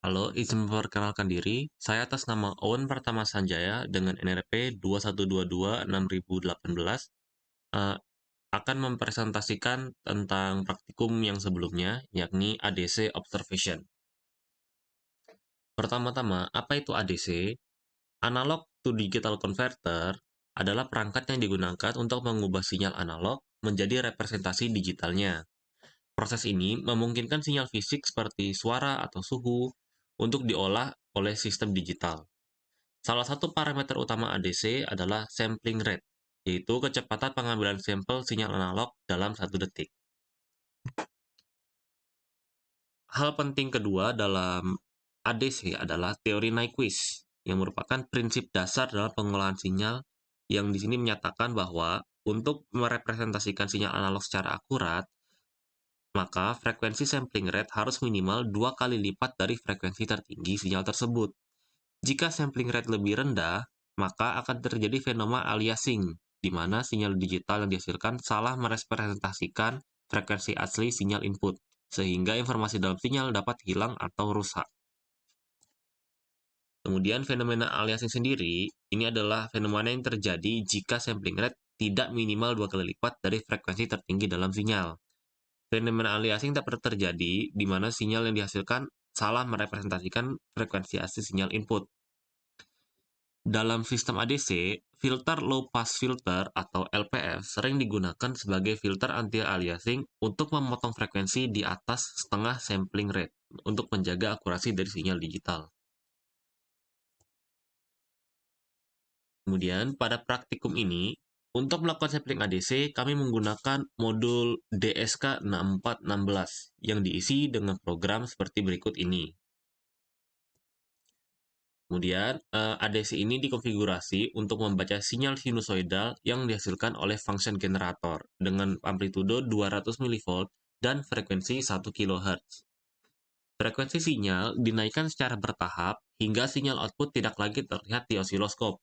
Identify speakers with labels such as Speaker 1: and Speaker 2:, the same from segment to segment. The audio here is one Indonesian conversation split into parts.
Speaker 1: Halo, izin memperkenalkan diri. Saya atas nama Owen Pratama Sanjaya dengan NRP 21226018 eh, akan mempresentasikan tentang praktikum yang sebelumnya, yakni ADC Observation. Pertama-tama, apa itu ADC? Analog to Digital Converter adalah perangkat yang digunakan untuk mengubah sinyal analog menjadi representasi digitalnya. Proses ini memungkinkan sinyal fisik seperti suara atau suhu untuk diolah oleh sistem digital. Salah satu parameter utama ADC adalah sampling rate, yaitu kecepatan pengambilan sampel sinyal analog dalam 1 detik. Hal penting kedua dalam ADC adalah teori Nyquist, yang merupakan prinsip dasar dalam pengolahan sinyal yang di sini menyatakan bahwa untuk merepresentasikan sinyal analog secara akurat, maka frekuensi sampling rate harus minimal 2 kali lipat dari frekuensi tertinggi sinyal tersebut. Jika sampling rate lebih rendah, maka akan terjadi fenomena aliasing, di mana sinyal digital yang dihasilkan salah merepresentasikan frekuensi asli sinyal input, sehingga informasi dalam sinyal dapat hilang atau rusak. Kemudian fenomena aliasing sendiri, ini adalah fenomena yang terjadi jika sampling rate tidak minimal 2 kali lipat dari frekuensi tertinggi dalam sinyal. Fenomena aliasing dapat terjadi di mana sinyal yang dihasilkan salah merepresentasikan frekuensi asli sinyal input. Dalam sistem ADC, filter low pass filter atau LPF sering digunakan sebagai filter anti-aliasing untuk memotong frekuensi di atas setengah sampling rate untuk menjaga akurasi dari sinyal digital. Kemudian, pada praktikum ini, untuk melakukan sampling ADC, kami menggunakan modul DSK6416 yang diisi dengan program seperti berikut ini. Kemudian, ADC ini dikonfigurasi untuk membaca sinyal sinusoidal yang dihasilkan oleh function generator dengan amplitudo 200 mV dan frekuensi 1 kHz. Frekuensi sinyal dinaikkan secara bertahap hingga sinyal output tidak lagi terlihat di osiloskop.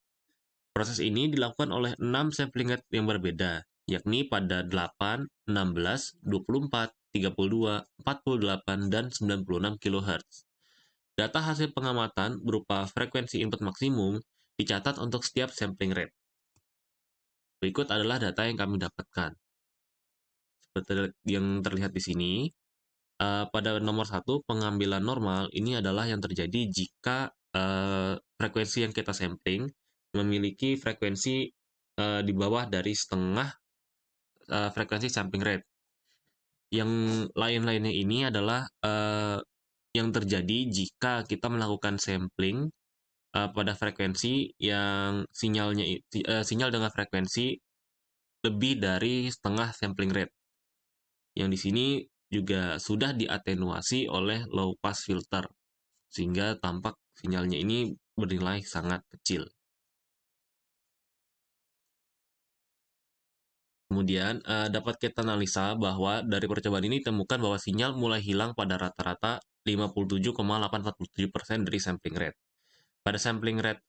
Speaker 1: Proses ini dilakukan oleh 6 sampling rate yang berbeda, yakni pada 8, 16, 24, 32, 48, dan 96 kHz. Data hasil pengamatan berupa frekuensi input maksimum dicatat untuk setiap sampling rate. Berikut adalah data yang kami dapatkan. Seperti yang terlihat di sini, pada nomor 1, pengambilan normal ini adalah yang terjadi jika frekuensi yang kita sampling memiliki frekuensi di bawah dari setengah frekuensi sampling rate. Yang lain-lainnya ini adalah yang terjadi jika kita melakukan sampling pada frekuensi yang sinyal dengan frekuensi lebih dari setengah sampling rate. Yang di sini juga sudah diatenuasi oleh low pass filter, sehingga tampak sinyalnya ini bernilai sangat kecil. Kemudian, dapat kita analisa bahwa dari percobaan ini ditemukan bahwa sinyal mulai hilang pada rata-rata 57,847% dari sampling rate. Pada sampling rate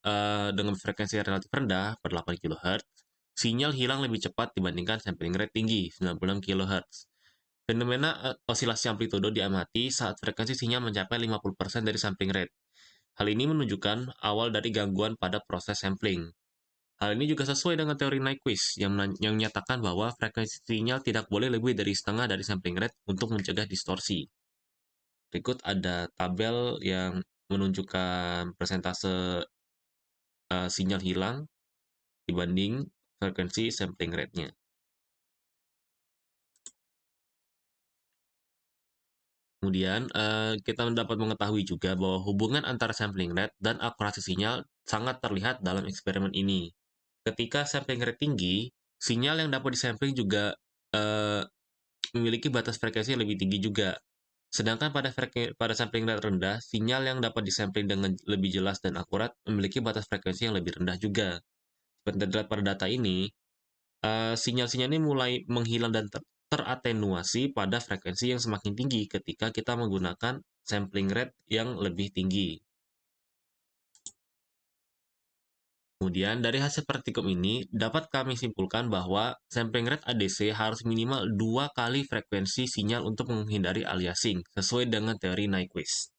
Speaker 1: dengan frekuensi relatif rendah, pada 8 kHz, sinyal hilang lebih cepat dibandingkan sampling rate tinggi, 96 kHz. Fenomena osilasi amplitudo diamati saat frekuensi sinyal mencapai 50% dari sampling rate. Hal ini menunjukkan awal dari gangguan pada proses sampling. Hal ini juga sesuai dengan teori Nyquist yang menyatakan bahwa frekuensi sinyal tidak boleh lebih dari setengah dari sampling rate untuk mencegah distorsi. Berikut ada tabel yang menunjukkan persentase sinyal hilang dibanding frekuensi sampling rate-nya. Kemudian, kita dapat mengetahui juga bahwa hubungan antara sampling rate dan akurasi sinyal sangat terlihat dalam eksperimen ini. Ketika sampling rate tinggi, sinyal yang dapat disampling juga memiliki batas frekuensi yang lebih tinggi juga. Sedangkan pada sampling rate rendah, sinyal yang dapat disampling dengan lebih jelas dan akurat memiliki batas frekuensi yang lebih rendah juga. Seperti terlihat pada data ini, sinyal-sinyal ini mulai menghilang dan teratenuasi pada frekuensi yang semakin tinggi ketika kita menggunakan sampling rate yang lebih tinggi. Kemudian, dari hasil praktikum ini, dapat kami simpulkan bahwa sampling rate ADC harus minimal 2 kali frekuensi sinyal untuk menghindari aliasing, sesuai dengan teori Nyquist.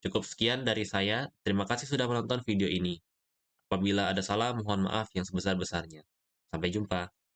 Speaker 1: Cukup sekian dari saya, terima kasih sudah menonton video ini. Apabila ada salah, mohon maaf yang sebesar-besarnya. Sampai jumpa.